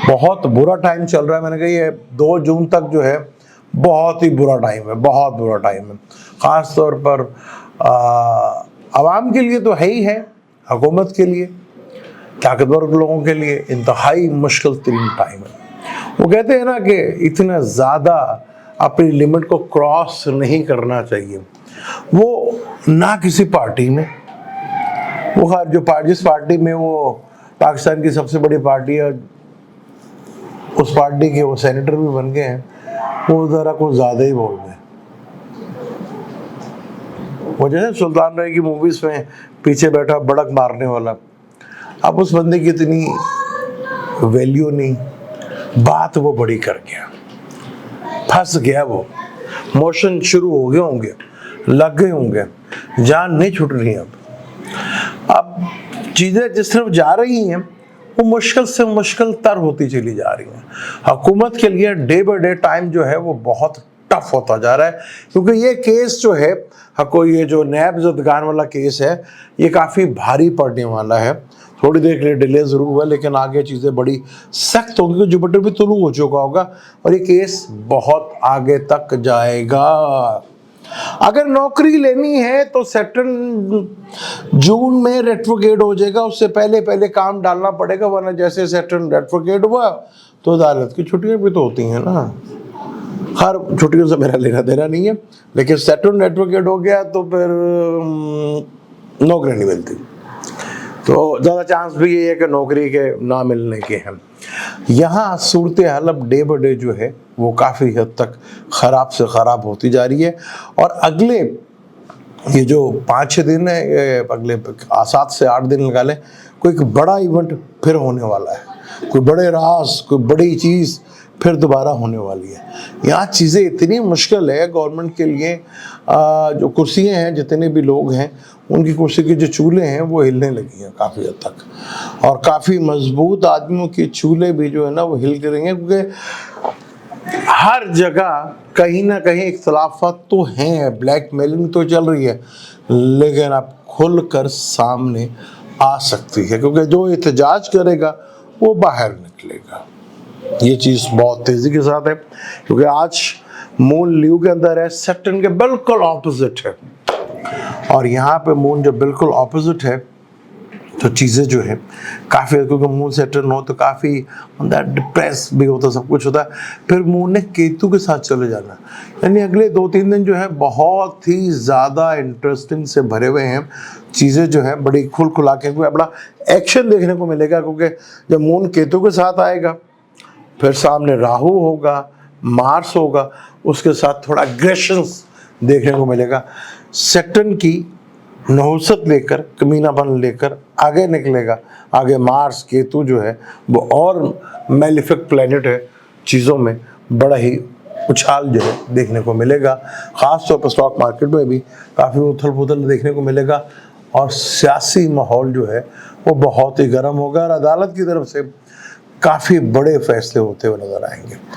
बहुत बुरा टाइम चल रहा है। मैंने कहा ये 2 जून तक जो है बहुत ही बुरा टाइम है, बहुत बुरा टाइम है। ख़ास तौर पर आवाम के लिए तो है ही है, हुकूमत के लिए, ताकतवर लोगों के लिए इंतहाई मुश्किल तरीन टाइम है। वो कहते हैं ना कि इतना ज़्यादा अपनी लिमिट को क्रॉस नहीं करना चाहिए। वो ना किसी पार्टी में, वो हर जो जिस पार्टी में वो पाकिस्तान की सबसे बड़ी पार्टी है, उस पार्टी के वो सेनेटर भी बन गए हैं, वो ज़रा कुछ ज़्यादा ही बोल रहे हैं। वो जैसे सुल्तान राय की मूवीज़ में पीछे बैठा बड़क मारने वाला, अब उस बंदे की इतनी वैल्यू नहीं, बात वो बड़ी कर गया, फंस गया, वो मोशन शुरू हो गए होंगे, लग गए होंगे, जान नहीं छूट रही। अब चीज़ें जिस तरफ जा रही हैं वो मुश्किल से मुश्किल तर होती चली जा रही हैं। हुकूमत के लिए डे बाय डे टाइम जो है वो बहुत टफ होता जा रहा है, क्योंकि ये केस जो है ये जो नैब जदगान वाला केस है, ये काफ़ी भारी पड़ने वाला है। थोड़ी देर के लिए डिले ज़रूर हुआ, लेकिन आगे चीज़ें बड़ी सख्त होंगी, जुपिटर भी तुलू हो चुका होगा और ये केस बहुत आगे तक जाएगा। अगर नौकरी लेनी है तो 2 जून में रेट्रोगेट हो जाएगा, उससे पहले पहले काम डालना पड़ेगा, वरना जैसे 2 रेट्रोगेट हुआ तो अदालत की छुट्टियां भी तो होती हैं ना। हर छुट्टियों से मेरा लेना देना नहीं है, लेकिन 2 रेट्रोगेट हो गया तो फिर नौकरी नहीं मिलती, तो ज़्यादा चांस भी ये है कि नौकरी के ना मिलने के हैं। यहाँ सूरत हाल अब डे बाय डे जो है वो काफ़ी हद तक ख़राब से ख़राब होती जा रही है। और अगले ये जो 5-6 दिन है, अगले 7 से 8 दिन लगा लें, कोई एक बड़ा इवेंट फिर होने वाला है, कोई बड़े राज, कोई बड़ी चीज़ फिर दोबारा होने वाली है। यहाँ चीज़ें इतनी मुश्किल है गवर्नमेंट के लिए, जो कुर्सियाँ हैं, जितने भी लोग हैं, उनकी कुर्सी के जो चूल्हे हैं वो हिलने लगी हैं काफ़ी हद तक, और काफ़ी मजबूत आदमियों के चूल्हे भी जो है ना वो हिल के रहेंगे, क्योंकि हर जगह कहीं ना कहीं इख्तलाफात तो हैं, ब्लैकमेलिंग तो चल रही है, लेकिन अब खुल कर सामने आ सकती है, क्योंकि जो एहतजाज करेगा वो बाहर निकलेगा। ये चीज़ बहुत तेज़ी के साथ है, क्योंकि आज मून ल्यू के अंदर है, सैटर्न के बिल्कुल ऑपोजिट है, और यहाँ पे मून जो बिल्कुल ऑपोजिट है तो चीज़ें जो है काफ़ी, क्योंकि मून सैटर्न हो तो काफ़ी डिप्रेस भी होता, सब कुछ होता है। फिर मून ने केतु के साथ चले जाना, यानी अगले 2-3 दिन जो है बहुत ही ज़्यादा इंटरेस्टिंग से भरे हुए हैं। चीज़ें जो है बड़ी खुल खुला के बड़ा एक्शन देखने को मिलेगा, क्योंकि जब मून केतु के साथ आएगा फिर सामने राहु होगा, मार्स होगा, उसके साथ थोड़ा एग्रेशंस देखने को मिलेगा। सैटर्न की नहुसत लेकर, कमीनापन लेकर आगे निकलेगा, आगे मार्स केतु जो है वो और मेलिफिक प्लैनेट है, चीज़ों में बड़ा ही उछाल जो है देखने को मिलेगा। ख़ास तौर पर स्टॉक मार्केट में भी काफ़ी उथल पुथल देखने को मिलेगा, और सियासी माहौल जो है वो बहुत ही गर्म होगा, और अदालत की तरफ से काफ़ी बड़े फैसले होते हुए नजर आएंगे।